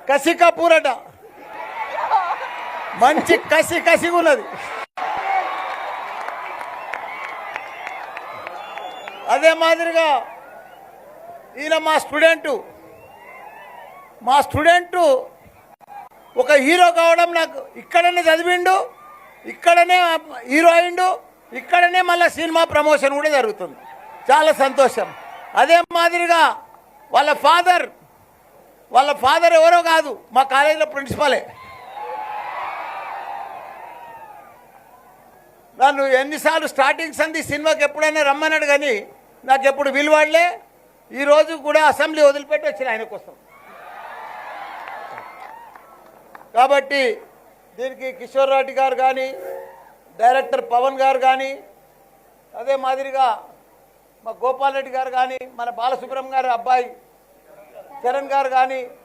కసి కపూరట, మంచి కసి కసిగా ఉన్నది. అదే మాదిరిగా ఈయన మా స్టూడెంటు ఒక హీరో కావడం, నాకు ఇక్కడనే చదివిండు, ఇక్కడనే హీరో అయిండు, ఇక్కడనే మళ్ళీ సినిమా ప్రమోషన్ కూడా జరుగుతుంది. చాలా సంతోషం. అదే మాదిరిగా వాళ్ళ ఫాదర్ ఎవరో కాదు, మా కాలేజీలో ప్రిన్సిపాలే. నన్ను ఎన్నిసార్లు స్టార్టింగ్ సంది సినిమాకి ఎప్పుడైనా రమ్మన్నాడు, కానీ నాకు ఎప్పుడు విలువాడలే. ఈరోజు కూడా అసెంబ్లీ వదిలిపెట్టి వచ్చిన ఆయన కోసం. కాబట్టి దీనికి కిషోర్ రెడ్డి గారు కానీ, డైరెక్టర్ పవన్ గారు కానీ, అదే మాదిరిగా మా గోపాల్ రెడ్డి గారు కానీ, మన బాలసుబ్రహ్మణ్యం గారి అబ్బాయి చరణ్ గారు కానీ,